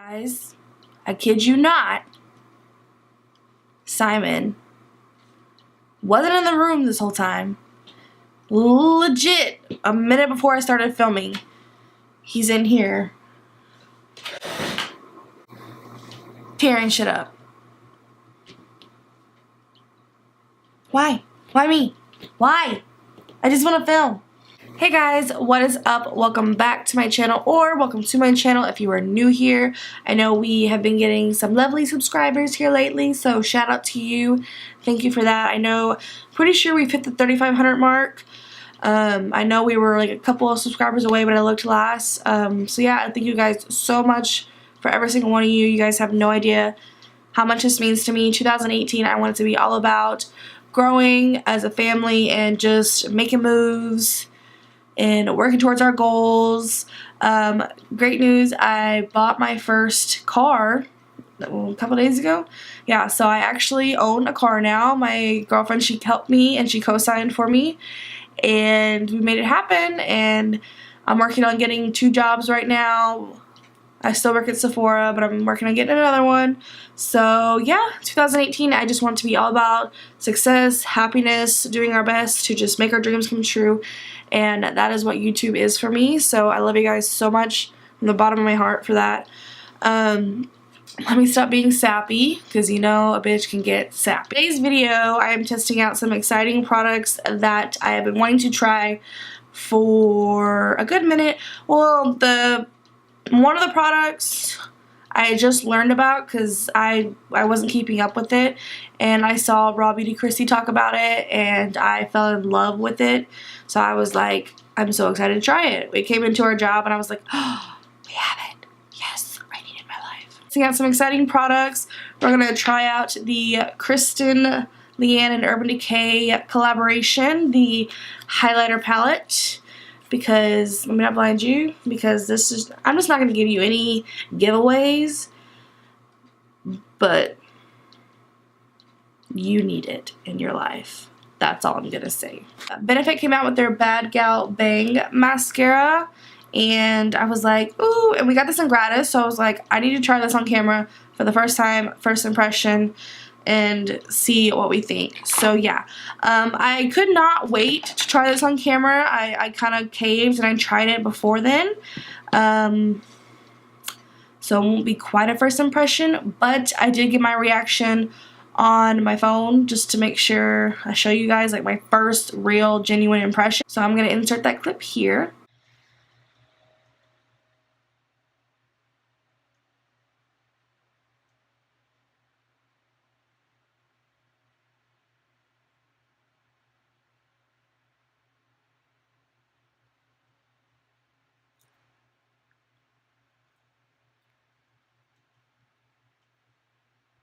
Guys, I kid you not, Simon wasn't in the room this whole time. Legit, a minute before I started filming, he's in here tearing shit up. Why? Why me? Why? I just want to film. Hey guys, what is up? Welcome back to my channel, or welcome to my channel if you are new here. I know we have been getting some lovely subscribers here lately, so shout out to you. Thank you for that. I know, pretty sure we've hit the 3,500 mark. I know we were like a couple of subscribers away, but I looked last. So yeah, I thank you guys so much for every single one of you. You guys have no idea how much this means to me. 2018, I want it to be all about growing as a family and just making moves and working towards our goals. Great news, I bought my first car a couple days ago. Yeah, so I actually own a car now. My girlfriend, she helped me and she co-signed for me, and we made it happen, and I'm working on getting 2 jobs right now. I still work at Sephora, but I'm working on getting another one. So yeah, 2018, I just want to be all about success, happiness, doing our best to just make our dreams come true. And that is what YouTube is for me. So I love you guys so much from the bottom of my heart for that. Let me stop being sappy, because you know a bitch can get sappy. Today's video, I am testing out some exciting products that I have been wanting to try for a good minute. Well, one of the products I just learned about because I wasn't keeping up with it, and I saw Raw Beauty Christy talk about it, and I fell in love with it. So I was like, I'm so excited to try it. It came into our job, and I was like, oh, we have it. Yes, I need it in my life. So we got some exciting products. We're going to try out the Kristen, Leanne, and Urban Decay collaboration, the highlighter palette. Because, let me not blind you, because this is, I'm just not going to give you any giveaways, but you need it in your life. That's all I'm going to say. Benefit came out with their Bad Gal Bang mascara, and I was like, ooh, and we got this in gratis, so I was like, I need to try this on camera for the first time, first impression, and see what we think. So yeah, I could not wait to try this on camera. I kind of caved and I tried it before then. So it won't be quite a first impression, but I did get my reaction on my phone just to make sure I show you guys like my first real genuine impression. So I'm going to insert that clip here.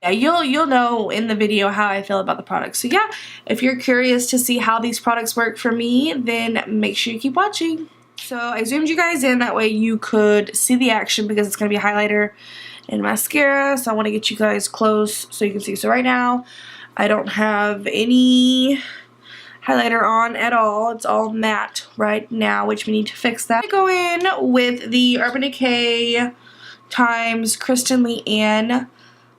Yeah, you'll know in the video how I feel about the products. So yeah, if you're curious to see how these products work for me, then make sure you keep watching. So I zoomed you guys in, that way you could see the action, because it's going to be highlighter and mascara. So I want to get you guys close so you can see. So right now, I don't have any highlighter on at all. It's all matte right now, which we need to fix that. I go in with the Urban Decay times Kristen Leanne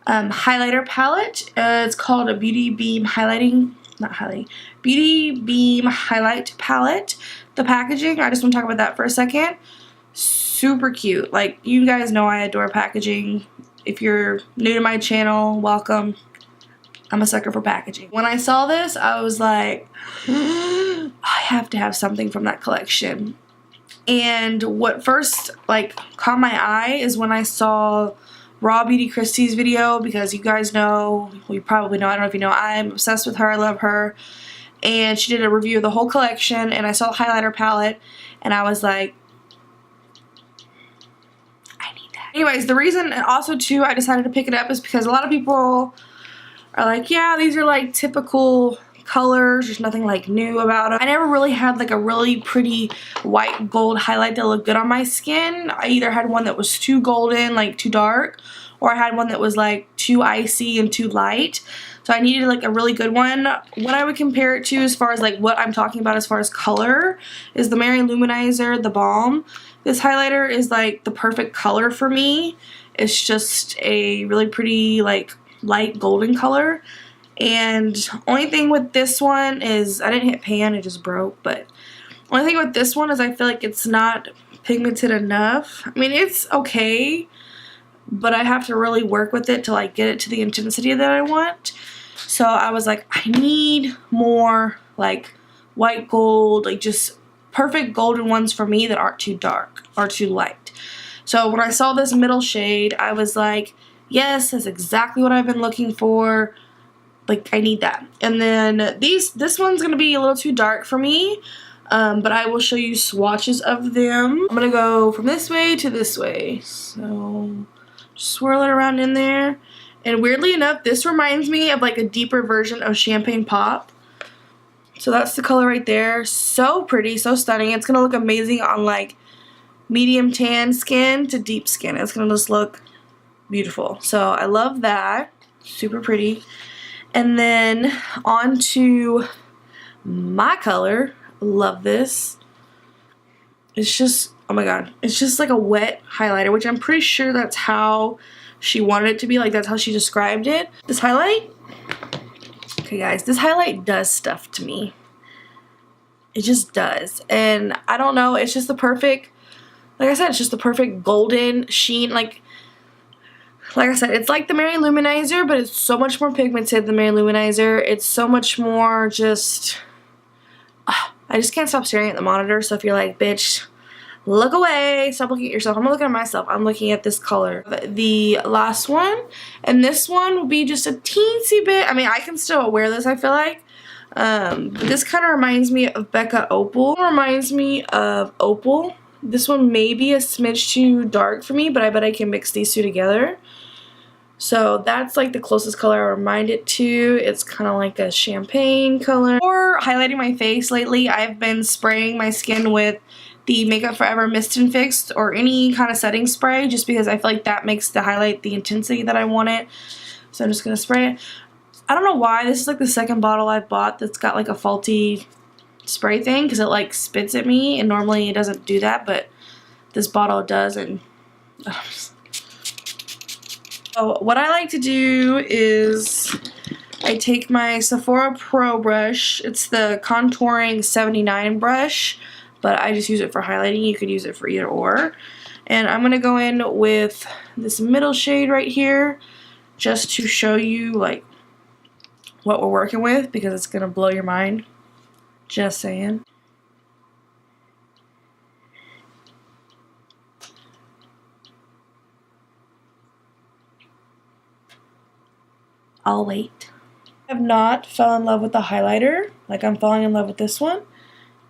highlighter palette. It's called a Beauty Beam Beauty Beam Highlight Palette. The packaging, I just want to talk about that for a second. Super cute. Like, you guys know I adore packaging. If you're new to my channel, welcome. I'm a sucker for packaging. When I saw this, I was like, I have to have something from that collection. And what first like caught my eye is when I saw Raw Beauty Christy's video, because you guys know, well, you probably know, I don't know if you know, I'm obsessed with her, I love her, and she did a review of the whole collection, and I saw the highlighter palette, and I was like, I need that. Anyways, the reason, and also too, I decided to pick it up is because a lot of people are like, yeah, these are like typical colors, there's nothing like new about them. I never really had like a really pretty white gold highlight that looked good on my skin. I either had one that was too golden, like too dark, or I had one that was like too icy and too light. So I needed like a really good one. What I would compare it to as far as like what I'm talking about as far as color is the Mary Luminizer, the Balm. This highlighter is like the perfect color for me. It's just a really pretty like light golden color. And only thing with this one is I didn't hit pan, it just broke. But only thing with this one is I feel like it's not pigmented enough. I mean, it's okay, but I have to really work with it to like get it to the intensity that I want. So I was like, I need more like white gold, like just perfect golden ones for me that aren't too dark or too light. So when I saw this middle shade, I was like, yes, that's exactly what I've been looking for. Like, I need that. And then this one's going to be a little too dark for me, but I will show you swatches of them. I'm going to go from this way to this way. So, swirl it around in there. And weirdly enough, this reminds me of like a deeper version of Champagne Pop. So that's the color right there. So pretty, so stunning. It's going to look amazing on like medium tan skin to deep skin. It's going to just look beautiful. So I love that. Super pretty. And then on to my color. Love this. It's just, oh my god. It's just like a wet highlighter, which I'm pretty sure that's how she wanted it to be. Like, that's how she described it. This highlight, okay guys, this highlight does stuff to me. It just does. And I don't know, it's just the perfect, like I said, it's just the perfect golden sheen. Like I said, it's like the Mary Luminizer, but it's so much more pigmented than Mary Luminizer. It's so much more just, I just can't stop staring at the monitor. So if you're like, bitch, look away, stop looking at yourself. I'm not looking at myself. I'm looking at this color. The last one, and this one will be just a teensy bit. I mean, I can still wear this, I feel like. But this kind of reminds me of Becca Opal. It reminds me of Opal. This one may be a smidge too dark for me, but I bet I can mix these two together. So that's like the closest color I remind it to. It's kind of like a champagne color. For highlighting my face lately, I've been spraying my skin with the Makeup Forever Mist and Fix or any kind of setting spray, just because I feel like that makes the highlight the intensity that I want it. So I'm just going to spray it. I don't know why. This is like the second bottle I've bought that's got like a faulty spray thing, because it like spits at me, and normally it doesn't do that, but this bottle does. And so what I like to do is I take my Sephora Pro brush. It's the Contouring 79 brush, but I just use it for highlighting. You could use it for either or. And I'm going to go in with this middle shade right here just to show you like what we're working with, because it's going to blow your mind. Just saying. I'll wait. I have not fell in love with the highlighter like I'm falling in love with this one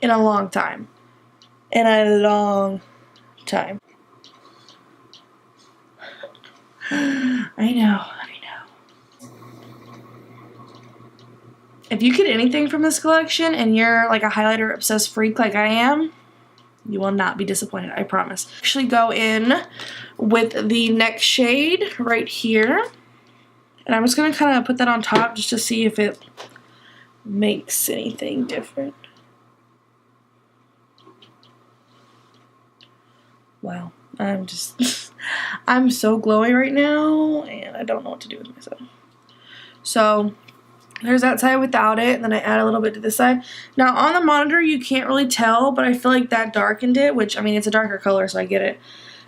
in a long time. In a long time. I know. If you get anything from this collection and you're like a highlighter obsessed freak like I am, you will not be disappointed, I promise. Actually go in with the next shade right here. And I'm just going to kind of put that on top just to see if it makes anything different. Wow. I'm so glowing right now, and I don't know what to do with myself. So there's that side without it, and then I add a little bit to this side. Now on the monitor you can't really tell, but I feel like that darkened it, which I mean it's a darker color so I get it.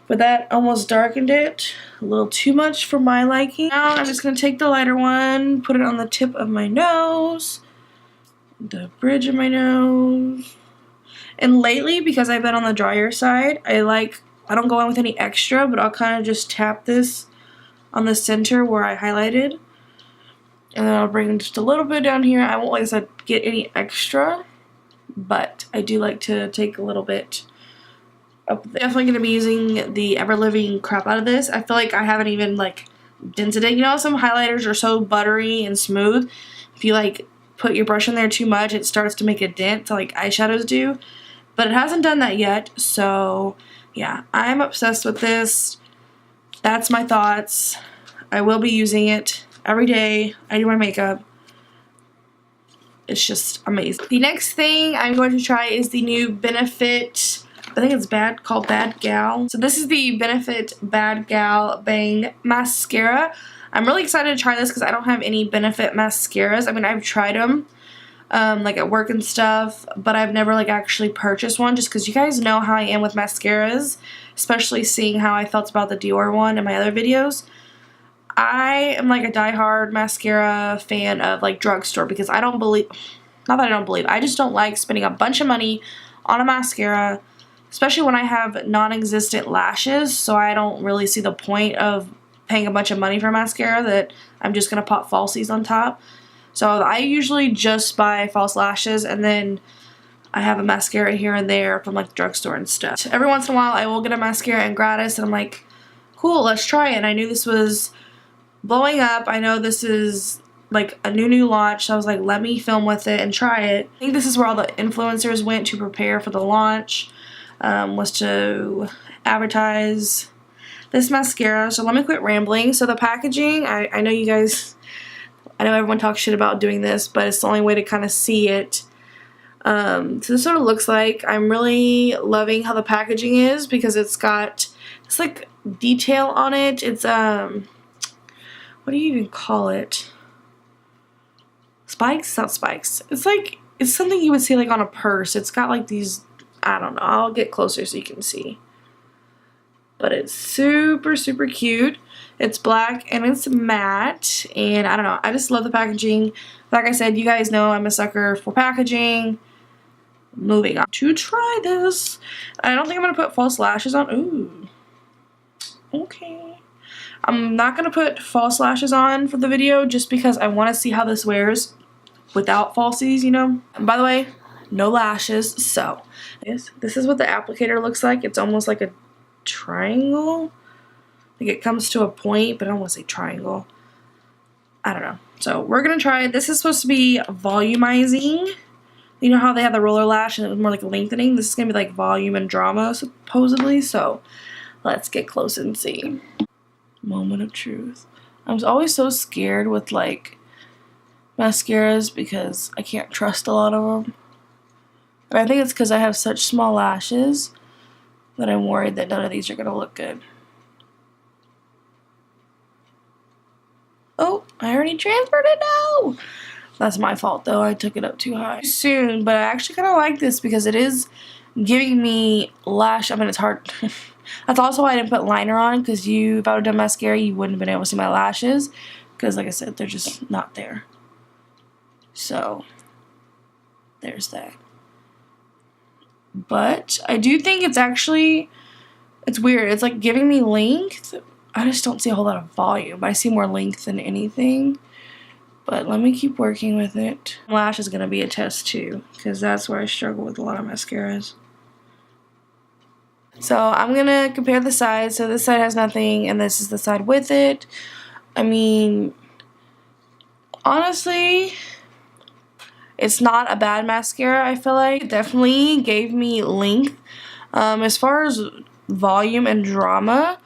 But that almost darkened it a little too much for my liking. Now I'm just going to take the lighter one, put it on the tip of my nose, the bridge of my nose. And lately, because I've been on the drier side, I don't go in with any extra, but I'll kind of just tap this on the center where I highlighted. And then I'll bring just a little bit down here. I won't, like I said, get any extra, but I do like to take a little bit. Definitely going to be using the Ever Living crap out of this. I feel like I haven't even like dented it. You know, some highlighters are so buttery and smooth. If you like put your brush in there too much, it starts to make a dent like eyeshadows do. But it hasn't done that yet. So yeah, I'm obsessed with this. That's my thoughts. I will be using it every day I do my makeup. It's just amazing. The next thing I'm going to try is the new Benefit I think it's called Bad Gal. So this is the Benefit Bad Gal Bang Mascara. I'm really excited to try this because I don't have any Benefit mascaras. I mean, I've tried them like at work and stuff, but I've never like actually purchased one just because you guys know how I am with mascaras, especially seeing how I felt about the Dior one in my other videos. I am like a diehard mascara fan of like drugstore because I don't believe, not that I don't believe, I just don't like spending a bunch of money on a mascara, especially when I have non-existent lashes, so I don't really see the point of paying a bunch of money for mascara that I'm just going to pop falsies on top. So I usually just buy false lashes, and then I have a mascara here and there from like the drugstore and stuff. Every once in a while I will get a mascara and gratis, and I'm like, cool, let's try it. And I knew this was blowing up. I know this is like a new launch, so I was like, let me film with it and try it. I think this is where all the influencers went to prepare for the launch, was to advertise this mascara. So let me quit rambling. So the packaging, I know you guys, I know everyone talks shit about doing this, but it's the only way to kind of see it. So this is what it looks like. I'm really loving how the packaging is because it's got this like detail on it. It's what do you even call it? Spikes? Not spikes. It's like, it's something you would see like on a purse. It's got like these, I don't know, I'll get closer so you can see. But it's super, super cute. It's black and it's matte, and I don't know, I just love the packaging. Like I said, you guys know I'm a sucker for packaging. Moving on to try this. I don't think I'm going to put false lashes on. Ooh. Okay. I'm not going to put false lashes on for the video just because I want to see how this wears without falsies, you know. And by the way, no lashes. So, this is what the applicator looks like. It's almost like a triangle. Like it comes to a point, but I don't want to say triangle. I don't know. So we're going to try it. This is supposed to be volumizing. You know how they have the roller lash and it was more like lengthening? This is going to be like volume and drama, supposedly. So let's get close and see. Moment of truth. I was always so scared with like mascaras because I can't trust a lot of them. But I think it's because I have such small lashes that I'm worried that none of these are going to look good. Oh, I already transferred it now. That's my fault though. I took it up too high. Soon, but I actually kind of like this because it is giving me lash. I mean, it's hard. That's also why I didn't put liner on, because if I would have done mascara, you wouldn't have been able to see my lashes because, like I said, they're just not there. So, there's that. But I do think it's actually, it's weird. It's like giving me length. I just don't see a whole lot of volume. I see more length than anything. But let me keep working with it. Lash is going to be a test too, because that's where I struggle with a lot of mascaras. So I'm going to compare the sides. So this side has nothing, and this is the side with it. I mean, honestly, it's not a bad mascara, I feel like. It definitely gave me length. As far as volume and drama,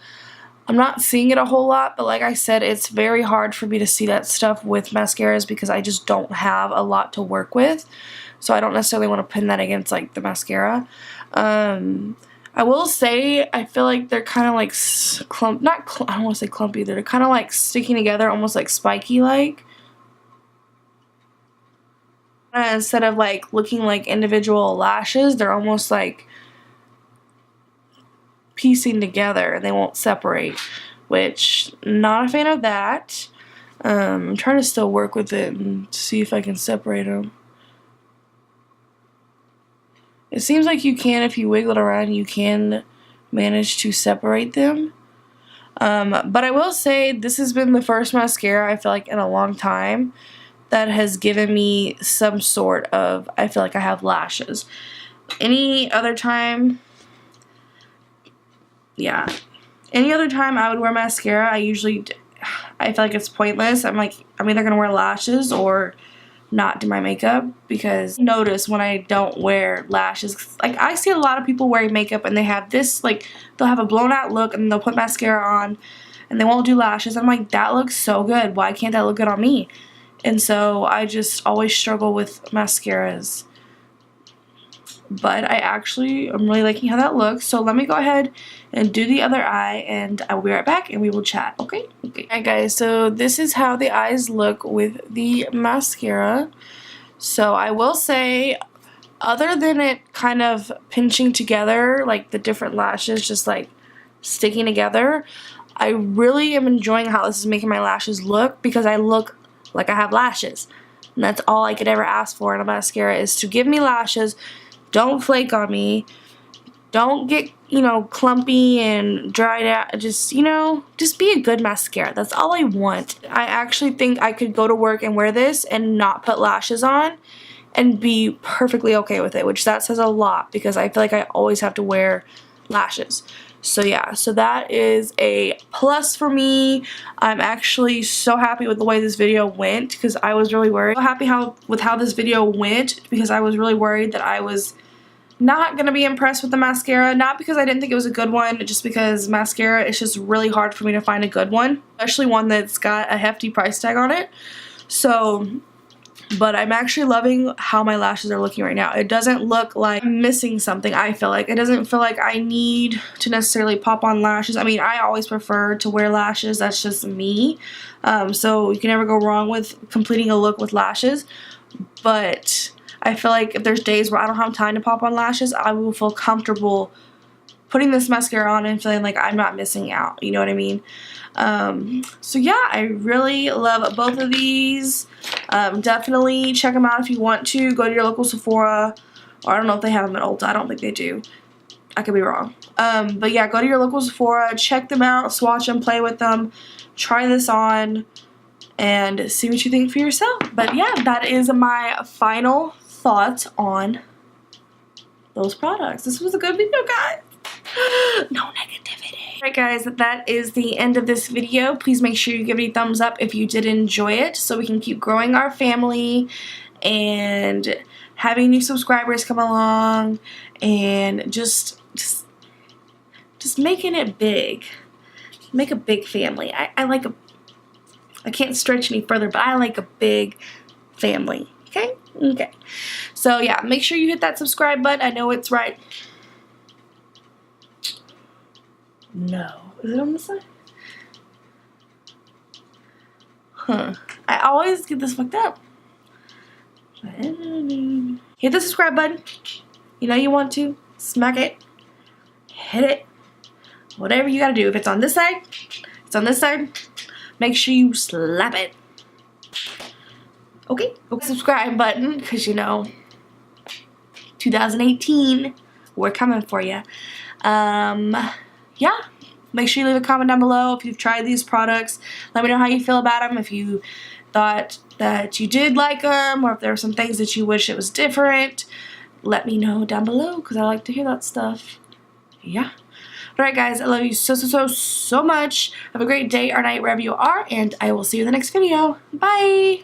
I'm not seeing it a whole lot, but like I said, it's very hard for me to see that stuff with mascaras because I just don't have a lot to work with. So I don't necessarily want to pin that against like the mascara. I will say I feel like they're kind of like I don't want to say clumpy. They're kind of like sticking together, almost like spiky like. Instead of like looking like individual lashes, they're almost like piecing together and they won't separate, which not a fan of that. I'm trying to still work with it and see if I can separate them. It seems like you can, if you wiggle it around, you can manage to separate them. But I will say this has been the first mascara I feel like in a long time that has given me some sort of, I feel like I have lashes. Any other time, yeah. Any other time I would wear mascara, I feel like it's pointless. I'm like, I'm either going to wear lashes or not do my makeup, because notice when I don't wear lashes, like I see a lot of people wearing makeup and they have this, like, they'll have a blown out look and they'll put mascara on and they won't do lashes. I'm like, that looks so good. Why can't that look good on me? And so I just always struggle with mascaras. but I actually am really liking how that looks. So let me go ahead and do the other eye, and I will be right back and we will chat, okay? Okay. Alright guys, so this is how the eyes look with the mascara. So I will say, other than it kind of pinching together, like the different lashes just like sticking together, I really am enjoying how this is making my lashes look, because I look like I have lashes. And that's all I could ever ask for in a mascara, is to give me lashes. Don't flake on me. Don't get, you know, clumpy and dried out. Just, you know, just be a good mascara. That's all I want. I actually think I could go to work and wear this and not put lashes on and be perfectly okay with it, which that says a lot, because I feel like I always have to wear lashes. So yeah, so that is a plus for me. I'm actually so happy with the way this video went, because I was really worried. So happy with how this video went, because I was really worried that I was not going to be impressed with the mascara. Not because I didn't think it was a good one, just because mascara is just really hard for me to find a good one, especially one that's got a hefty price tag on it. So, but I'm actually loving how my lashes are looking right now. It doesn't look like I'm missing something, I feel like. It doesn't feel like I need to necessarily pop on lashes. I mean, I always prefer to wear lashes. That's just me. So you can never go wrong with completing a look with lashes. But I feel like if there's days where I don't have time to pop on lashes, I will feel comfortable putting this mascara on and feeling like I'm not missing out. You know what I mean? So yeah, I really love both of these. Definitely check them out if you want to. Go to your local Sephora, or I don't know if they have them at Ulta. I don't think they do. I could be wrong. But yeah, go to your local Sephora, check them out, swatch them, play with them, try this on, and see what you think for yourself. But yeah, that is my final thoughts on those products. This was a good video, guys. No negativity. Alright guys, that is the end of this video. Please make sure you give it a thumbs up if you did enjoy it, so we can keep growing our family and having new subscribers come along, and just making it big. Make a big family. I can't stretch any further, but I like a big family. Okay? Okay. So yeah, make sure you hit that subscribe button. I know it's right. No. Is it on the side? Huh. I always get this fucked up. Hit the subscribe button. You know you want to. Smack it. Hit it. Whatever you gotta do. If it's on this side, it's on this side. Make sure you slap it. Okay? Subscribe button, because you know, 2018, we're coming for you. Yeah, make sure you leave a comment down below if you've tried these products. Let me know how you feel about them, if you thought that you did like them, or if there were some things that you wish it was different. Let me know down below, because I like to hear that stuff. Yeah. Alright guys, I love you so much. Have a great day or night wherever you are, and I will see you in the next video. Bye!